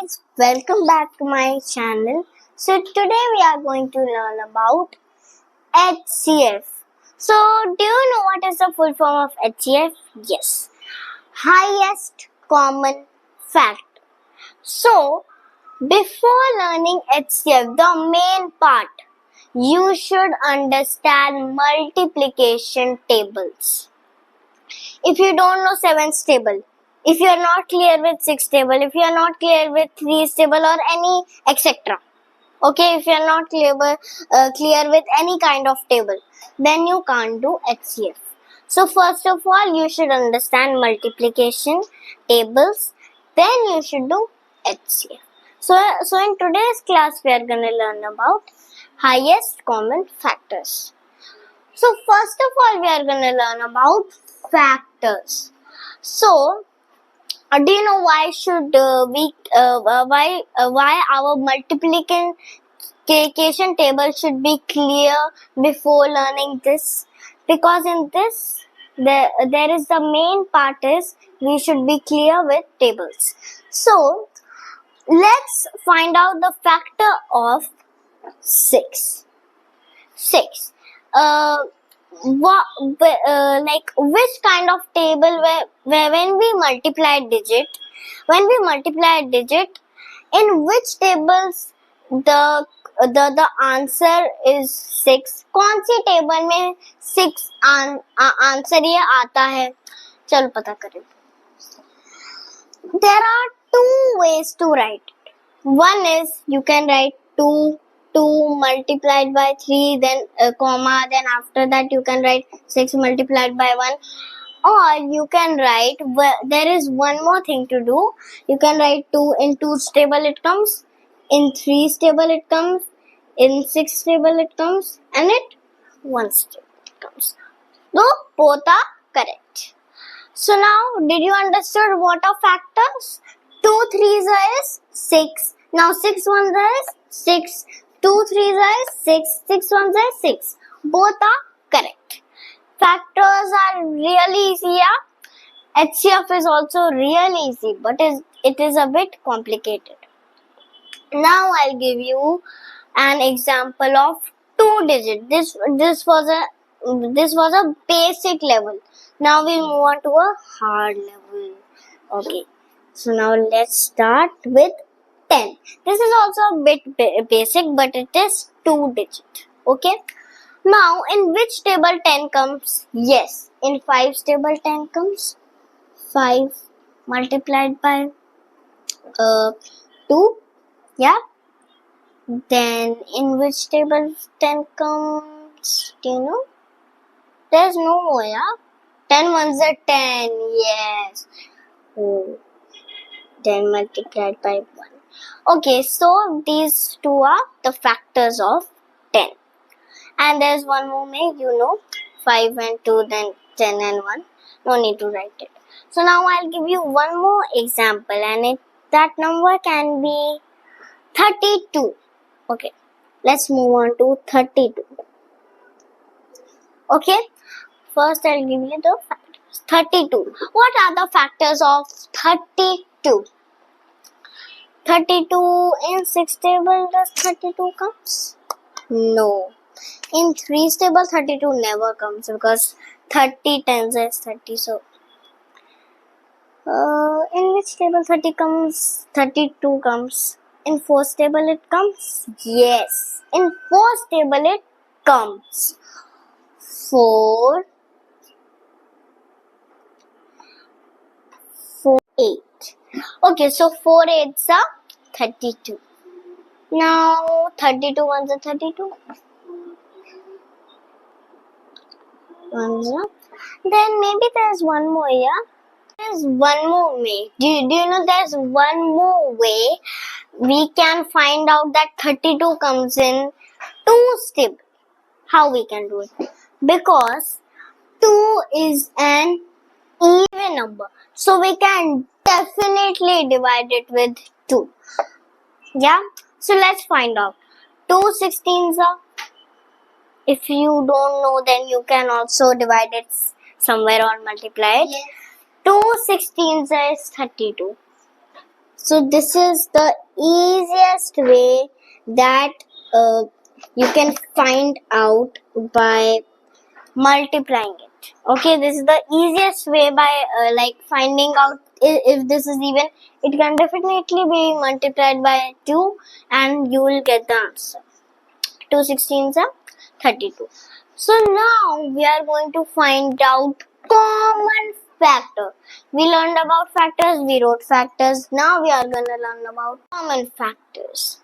guys, welcome back to my channel. So today we are going to learn about HCF. So do you know what is the full form of HCF? Yes, highest common factor. So before learning HCF, the main part, you should understand multiplication tables. If you don't know 7's table, if you are not clear with 6 table, if you are not clear with 3's table or any etc. Okay, if you are not clear with any kind of table, then you can't do HCF. So first of all, you should understand multiplication tables, then you should do HCF. So in today's class, we are going to learn about highest common factors. So first of all, we are going to learn about factors. So do you know why should why our multiplication table should be clear before learning this? Because in this there is the main part is we should be clear with tables. So let's find out the factor of 6. Like which kind of table where when we multiply a digit, in which tables the answer is 6? कौन सी table में 6 answer ये आता है? चलो पता करें. There are two ways to write it. One is you can write 2 multiplied by 3, then comma, then after that you can write 6 multiplied by 1. Or you can write, there is one more thing to do. You can write 2 in 2's table it comes, in 3's table it comes, in 6's table it comes, and in 1's table it comes. So both are correct. So now, did you understand what are factors? 2 3's is 6. Now 6 1's is 6. 2 3's is 6. 6 1's is 6. Both are correct. Factors are really easy. Yeah? HCF is also really easy, but it is a bit complicated. Now I'll give you an example of 2 digit. This was a basic level. Now we'll move on to a hard level. Okay. So now let's start with 10. This is also a bit basic, but it is 2 digit. Okay. Now, in which table 10 comes? Yes, in 5's table 10 comes. 5 multiplied by 2. Yeah. Then, in which table 10 comes? Do you know? There's no more, yeah? 10 ones are 10. Yes. Oh. 10 multiplied by 1. Okay, so these two are the factors of 10. And there's one more way, 5 and 2, then 10 and 1. No need to write it. So now I'll give you one more example, and that number can be 32. Okay, let's move on to 32. Okay, first I'll give you the factors. 32. What are the factors of 32? 32 in 6 table, does 32 comes? No. In 3's table, 32 never comes because 30 times is 30. So, in which table 30 comes? 32 comes. In 4's table it comes? Yes. In 4's table it comes. 4, 8. Okay, so 4 8's are 32. Now 32 ones are 32. Then maybe there's one more, yeah? There's one more way. Do you know there's one more way we can find out that 32 comes in 2's table? How we can do it? Because 2 is an even number. So we can definitely divide it with 2. Yeah? So let's find out. 2 16's are. If you don't know, then you can also divide it somewhere or multiply it. Yes. 2 16's is 32. So this is the easiest way that you can find out by multiplying it. Okay, this is the easiest way by like finding out if this is even. It can definitely be multiplied by 2 and you will get the answer. 2 16s are 32. So now we are going to find out common factor. We learned about factors, we wrote factors. Now we are going to learn about common factors.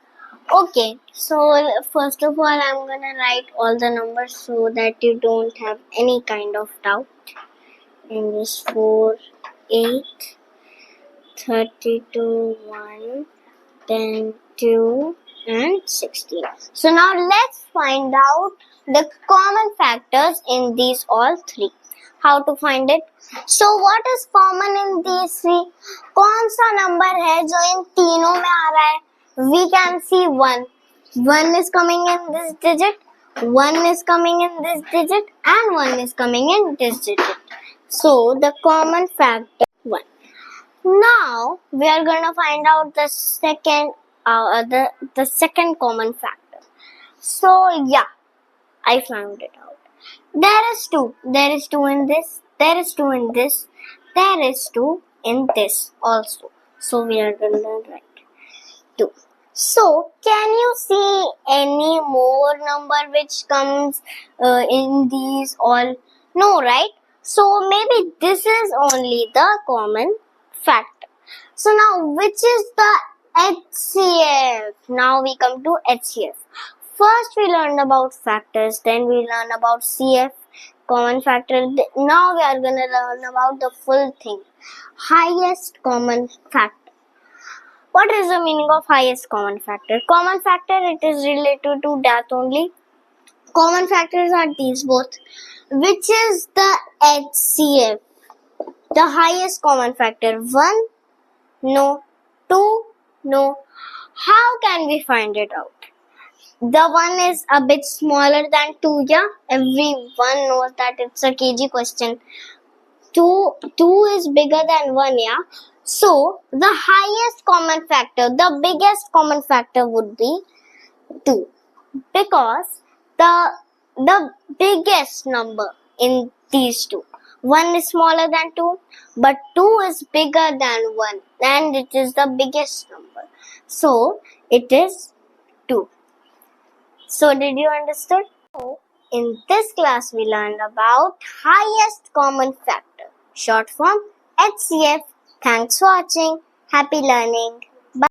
Okay, so first of all, I'm gonna write all the numbers so that you don't have any kind of doubt. And this 4, 8, 32, 1, then 2, and 16. So now let's find out the common factors in these all three. How to find it? So what is common in these three? कौन सा number है जो इन तीनों में आ रहा है? We can see 1. 1 is coming in this digit, 1 is coming in this digit, and 1 is coming in this digit. So the common factor 1. Now we are going to find out the second the second common factor. So yeah, I found it out. There is 2. There is 2 in this. There is 2 in this. There is 2 in this also. So we are going to write 2. So can you see any more number which comes in these all? No, right? So maybe this is only the common factor. So now which is the HCF? Now we come to HCF. First we learned about factors, then we learned about CF, common factor. Now we are going to learn about the full thing. Highest common factor. What is the meaning of highest common factor? Common factor, it is related to that only. Common factors are these both. Which is the HCF? The highest common factor. 1? No. 2? No. How can we find it out? The 1 is a bit smaller than 2, yeah? Everyone knows that it's a KG question. 2 is bigger than 1, yeah? So, the highest common factor, the biggest common factor would be 2. Because the biggest number in these two. 1 is smaller than 2, but 2 is bigger than 1 and it is the biggest number. So, it is 2. So, did you understand? So, in this class, we learned about highest common factor, short form HCF. Thanks for watching. Happy learning.